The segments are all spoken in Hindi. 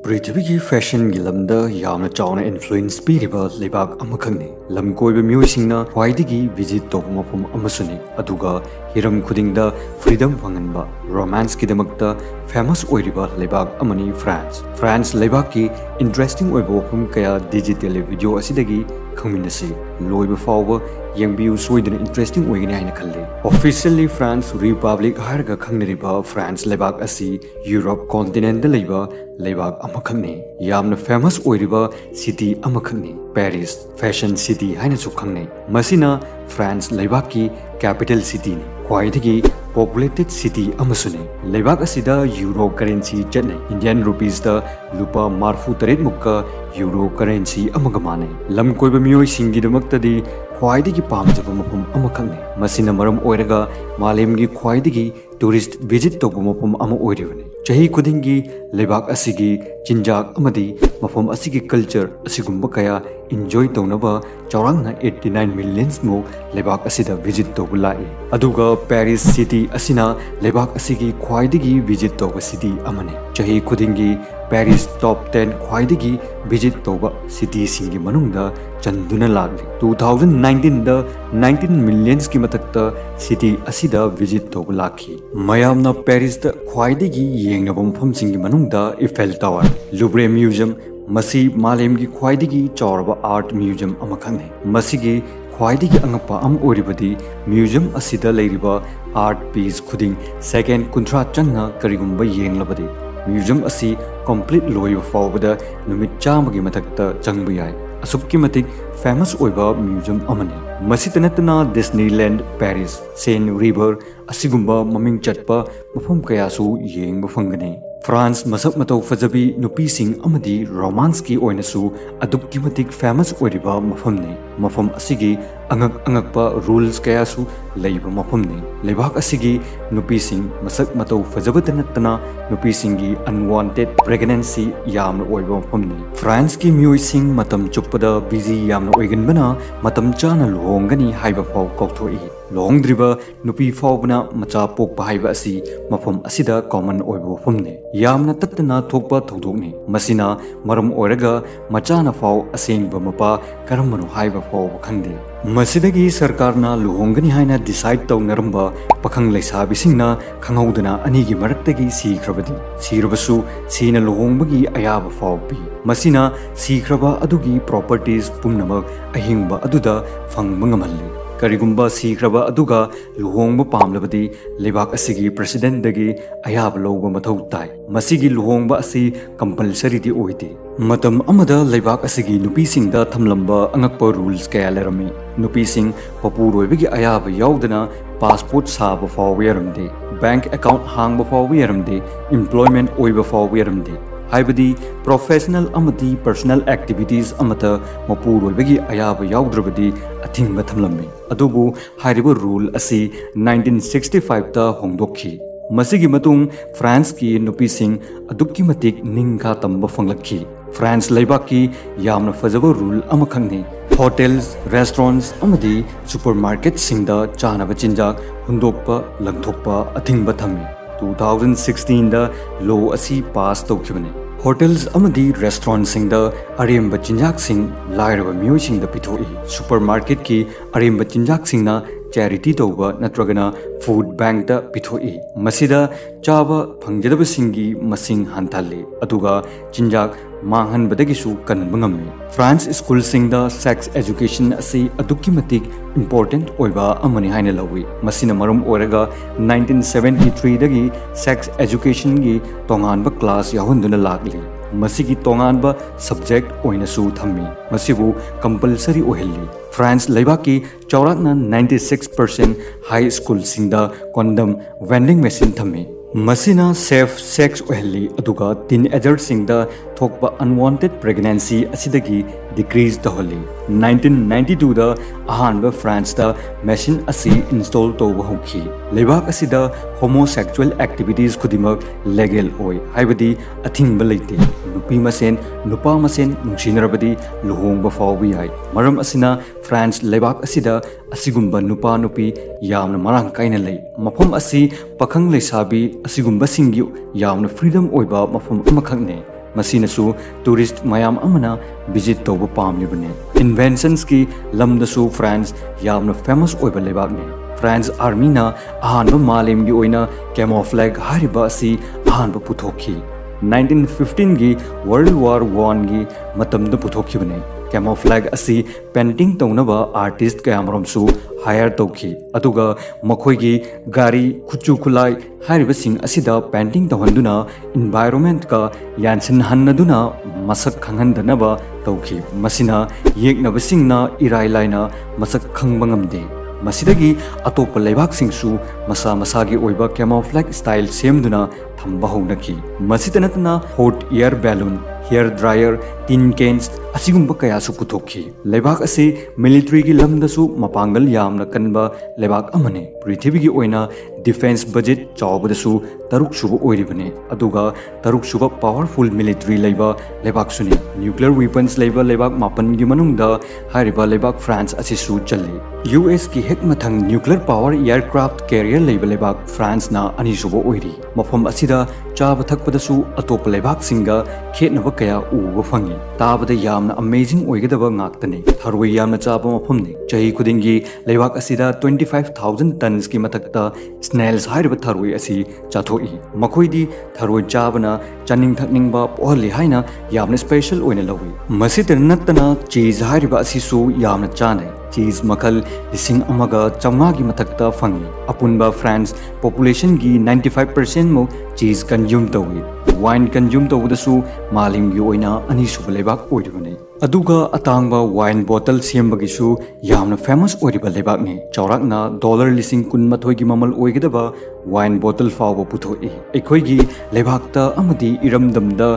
पृथ्वी की फैशन की लमदा यामना चावना इन्फ्लुएंस पीरिबा लेबाक अमखंगने लम कोइबा मियोइसिंगना ख्वाइदगी विजिट तौब मफम अमसुने अदुगा हिरम खुदिंगदा फ्रीडम फंगनबा रोमांस की दमकता फेमस ओइरिबा लेबाक अमनी फ्रांस लेबाक की इंटरेस्टिंग ओइबा वफम कया डिजिटल वीडियो असिदगी खंगमिनसी लोइबा फावबा यंगबियु सोइदन इंटरेस्टिंग ओइगने हाइना खल्ले ऑफिशियली फ्रांस रिपब्लिक हायरगा खंगनरिबा फ्रांस लेबाक असि यूरोप कॉन्टिनेंट लेबा लेबाक अमखंगने यामना फेमस ओइरिबा सिटी अमखंगने पेरिस फैशन सिटी हाइना सु खंगने मसिना फ्रांस लेबाक की कैपिटल सिटी ने ख्वाइदगी पॉपुलेटेड सिटी अमसुने लेबाक असिदा यूरो करेंसी चटने इंडियन रुपीस दा लुपा मार्फु तरेट मुक्का यूरो करेंसी अमगमाने लम कोइबा मियोइ सिंगी दमक्तदी ख्वाइदगी पामजबा मफम अमखंगने मसिना मरम ओइरगा मालेमगी ख्वाइदगी टूरिस्ट विजिट तौब मफम अमा ओइरिबने चही खुदिंगी लेबाक असिगी चिंजाक अमदी मफम असिगी कल्चर असिगुम्बा कया इंजॉय तौनबा चौरांगना 89 मिलियंस मो लेबाक असिदा विजिट तौब लाए अदुगा पेरिस सिटी असिना लेबाक असिगी ख्वाइदगी विजिट तौब सिटी अमने चही खुदिंगी पेरिस टॉप 10 ख्वाइदगी विजिट तौब सिटी सिंगी मनुंगदा चंदुना लागले 2019 दा 19 मिलियंस की मतकता सिटी असिदा विजिट तौब लाखी मयामना पेरिस दा ख्वाइदगी येंगनबा मफमसिंगी मनुंगदा इफेल टावर लुब्रे म्यूजियम मसी मालेमगी ख्वाइदगी चौरबा आर्ट म्यूजियम अमखंगने मसीगी ख्वाइदगी अंगपा अम ओरिबदी म्यूजियम असिदा लेरिबा आर्ट पीस खुदिंग सेकेंड कुंथ्रा चंगना करिगुम्बा येंगलबदी म्यूजियम असी कंप्लीट लोइबा फावबदा नुमित चामगी मथक्ता चंगबा याय असुक्की मतिक फेमस ओइबा म्यूजियम अमने मसितनतना डिज्नीलैंड पेरिस सेन रिवर असिगुम्बा ममिंग चटपा मफम कयासु येंगबा फंगने फ्रांस मसक मतौ फजबी नुपीसिंग अमदी रोमांस की ओइनसु अदुक्की मतिक फेमस ओइरिबा मफमने मफम असिगी अंगक रूल्स कयासु लेइबा मफमने लेबाक असिगी नुपीसिंग मसक मतौ फजबतनतना नुपीसिंगी अनवांटेड प्रेगनेंसी यामना ओइबा मफमने फ्रांस की म्यूइसिंग मतम चुप्पदा बिजी यामना ओइगनबना मतम चाना लुहोंगनी हाइबा फाव कौथोई लुहोंगद्रिबा नुपी फावबना मचा पोकपा हाइबा असि मफम असिदा कॉमन ओइबा मफमने यामना तत्तना थोकपा थौदोकने मसिना मरम ओइरगा मचाना फाव असेंगबा मपा करमनो हाइबा फाव खंगदे मसिदगी सरकारना लुहोंगनी हाइना डिसाइड तौनरंबा पखंग लैसाबिसिंगना खंगौदना अनिगी मरक्तगी सीख्रबदी सीरबसु सीना लुहोंगबगी अयाबा फावपी मसिना सीख्रबा अदुगी प्रॉपर्टीज पुमनमक अहिंगबा अदुदा फंगबा ngamhalli करिगुम्बा सीख्रबा अदुगा लुहोंगबा पामलबदी लेबाक असिगी प्रेसिडेंट दगी अयाब लौबा मथौ ताई मसिगी लुहोंगबा असि कंपल्सरी दी ओइते मतम अमदा लेबाक असिगी नुपीसिंगदा थमलंबा अंगकपा रूल्स कया लेरमी नुपीसिंग पपुर ओइबगी अयाब याउदना पासपोर्ट साबा फाव यरमदे बैंक अकाउंट हांगबा फाव यरमदे एम्प्लॉयमेंट ओइबा फाव यरमदे हाइबदी प्रोफेशनल अमदी पर्सनल एक्टिविटीज अमता मपुर ओइबगी अयाब याउद्रबदी अथिंगबा थमलम्मी अदुबु हाइरिबा रूल असि 1965 ता होंगदोखी मसिगी मतुंग फ्रांस की नुपीसिंग अदुक्की मतिक निंगा तंबा फंगलखी फ्रांस लेबाक की यामना फजबा रूल अमखंगने होटल्स रेस्टोरेंट्स अमदी सुपरमार्केट सिंगदा चानबा चिंजाक हुंदोकपा लंगथोकपा अथिंगबा थम्मी 2016 दा लो असी पास तौखिबने होटल्स अमदी रेस्टोरेंट सिंगदा अरेंबा चिंजाक सिंग लाइरबा मियोइ सिंगदा पिथोई सुपरमार्केट की अरेंबा चिंजाक सिंगना चैरिटी तौबा नत्रगना फूड बैंक दा पिथोई मसिदा चाबा फंगजदबा सिंगी मसिंग हंथाले अदुगा चिंजाक मांगहनबदगिसु कनबा ngami फ्रांस स्कूल सिंगदा सेक्स एजुकेशन असि अदुक्की मतिक इंपोर्टेंट ओइबा अमनि हाइना लवी मसिना मरम ओरगा 1973 दगी सेक्स एजुकेशन गी तोंगानबा क्लास याहुंदुना लागली मसिगी तोंगानबा सब्जेक्ट ओइनसु थम्मी मसिबु कंपल्सरी ओहेल्ली फ्रांस लेबाकी चौराकना 96% हाई स्कूल सिंगदा कोंडम वेंडिंग मशीन थम्मी मसिना सेफ सेक्स ओहेल्ली अदुगा टीन एजर सिंगदा थोकपा अनवांटेड प्रेगनेंसी असिदगी डिक्रीज तहली 1992 दा अहानबा फ्रांस दा मशीन असि इंस्टॉल तौबा होखी लेबाक असिदा होमोसेक्सुअल एक्टिविटीज खुदिमक लेगल ओय हाइबदी अथिंगबा लेते नुपी मसेन नुपा मसेन नुंसिनरबदी लुहोंगबा फावबा याय मरम असिना फ्रांस लेबाक असिदा असिगुम्बा नुपा नुपी यामना मरांग काइना लई मफम असि पखंग लेसाबी असिगुम्बा सिंगी यामना फ्रीडम ओइबा मफम अमखंगने मसीनसु टूरिस्ट मयाम अमना विजिट तौब पामलिबने इन्वेंशंस की लमदसु फ्रांस यामना फेमस ओइबा लेबाकने फ्रांस आर्मी ना अहानबा मालेम की ओइना कैमोफ्लैग हारिबा असि अहानबा पुथोखी 1915 की वर्ल्ड वार 1 की मतमद पुथोखिबने कैमोफ्लैग असि पेंटिंग तौनबा आर्टिस्ट कयामरमसु हायर तौखी अदुगा मखोइगी गारी खुचु खुलाई हारिबसिंग असिदा पेंटिंग तौहंदुना एनवायरनमेंट का यानसन हन्नदुना मसक खंगंदनबा तौखी मसिना येकनबसिंगना इराय लाइना मसक खंगबंगमदे मसिदगी अतोप लेबाकसिंगसु मसा मसागी ओइबा कैमोफ्लैग स्टाइल सेमदुना थंबा हौनकी मसितनतना hot air balloon hair dryer tin cans असिगुंबा कयासु पुथोखी लेबाक असे मिलिट्री की लमदसु मपांगल यामना कनबा लेबाक अमने पृथ्वी की ओइना डिफेंस बजट चावबदसु तरुक सुबु ओइरिबने अदुगा तरुक सुबु पावरफुल मिलिट्री लेबा लेबाक सुनी न्यूक्लियर वेपन्स लेबा लेबाक मापन की मनुंगदा हारिबा लेबाक फ्रांस असिसु चले यूएस की हेक मथंग न्यूक्लियर पावर एयरक्राफ्ट कैरियर लेबा लेबाक फ्रांस ना अनिसुबु ओइरि मफम असिदा चाब थकपदसु अतोप लेबाक सिंगा खेतनबा कया उबा फंगी ताबदा यामना अमेजिंग ओइगदबा ngaktane tharoi yamna chaba mafamni chahi khudingi leibak asida 25000 tons ki mathakta snails hairiba tharoi asi chathoi makoidi tharoi chabana chaning thakningba pohli haina yamna special oina lawi masiter nattana cheese hairiba asisu yamna chanai cheese makal lising amaga chamga gi mathakta fangi apunba france population gi 95% mo cheese consume tawi wine consume tawdasu malim gi oina ani subalebak oidibane aduga atangba wine bottle sembagisu yamna famous oidiba lebak ne chaurakna dollar lising kun mathoi gi mamal oigedaba wine bottle fawba puthoi ekhoi gi lebakta amadi iramdamda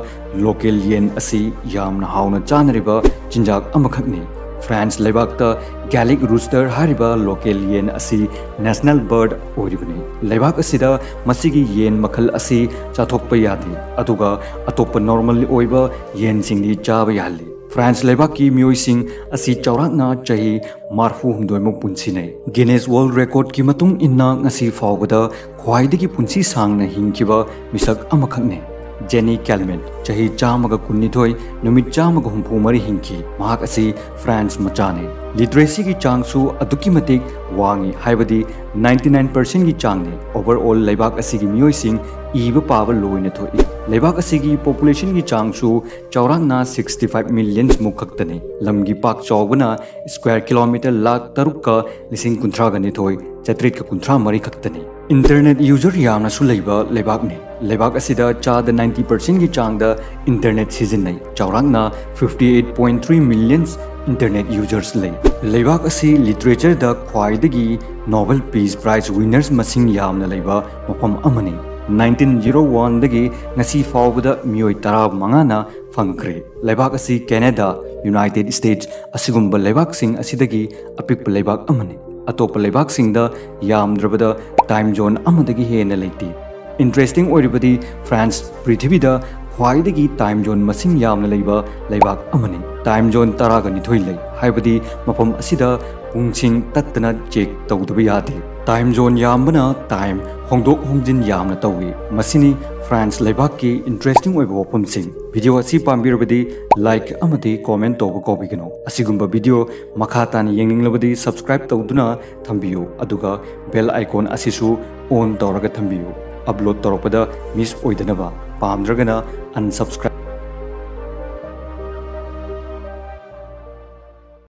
local yen asi yamna hauna chanariba chinjak amakhakni France लेबाकता गैलिक रूस्टर हारिबा लोकल येन असि नेशनल बर्ड ओरिबने लेबाक असिदा मसिगी येन मखल असि चाथोकप यादे अदुगा अतोप नॉर्मल ओइबा येन सिंगदी चाबा याले फ्रांस लेबाक की म्योइसिंग असि चौराकना चाही मारफु हुमदोइमो पुंसिने गिनेस वर्ल्ड रिकॉर्ड की मतुंग इन्ना ngasi फावबदा ख्वाइदगी पुंसी सांगना हिंकिबा मिसक अमखकने जेनी कैलमेन चाही चामगा कुन्निथोय नुमित चामगा हुंफु मरी हिंकी महाक असि फ्रांस मचाने लिटरेसी की चांगसु अदुकी मतिक वांगी हाइबदी 99% की चांगने ओवरऑल लेबाक असि की मियोइसिंग इबा पाबा लोइने थोई लेबाक असि की पॉपुलेशन की चांगसु चौरांगना 65 मिलियन मुखक्तने लमगी पाक चौबना स्क्वायर किलोमीटर लाख तरुक का लिसिंग कुंथ्रा गने थोई चत्रित का कुंथ्रा मरी खक्तने इंटरनेट यूजर यामना सुलैबा लेबाकने लेबाक असिदा चाद 90% की चांगदा इंटरनेट सिजन चौरांगना 58.3 मिलियन इंटरनेट यूजर्स ले लेबाक असि लिटरेचर द ख्वाइदगी नोबेल पीस प्राइज विनर्स मसिंग यामना लेबा मफम अमने 1901 दगी ngasi फावबदा मियोय 15 ना फंखरे लेबाक असि कैनेडा यूनाइटेड स्टेट्स असिगुंबा लेबाक सिंग असिदगी अपिक लेबाक अमने अतोप लेबाक सिंगदा यामद्रबदा टाइम जोन अमदगी हेना लेती इंटरेस्टिंग ओरिबदी फ्रांस पृथ्वीदा ख्वाइदगी टाइम जोन मसिंग यामना लेबा लेबाक अमने टाइम जोन 12 ले हाइबदी मफम असिदा पुंगसिंग तत्तना चेक तौदबा यादे टाइम जोन यामबना टाइम होंदोक होंजिन यामना तौई मसिनी फ्रांस लेबाक की इंटरेस्टिंग ओइबा वफमसिंग वीडियो असि पाम्बिरबदी लाइक अमदी कमेंट तौबा कोबिगनो असिगुंबा वीडियो मखातान येंगिंगलबदी सब्सक्राइब तौदुना थंबियो अदुगा बेल आइकॉन असिसु ऑन तौरगा थंबियो अपलोड तौरपदा मिस ओइदनबा पामद्रगना अनसब्सक्राइब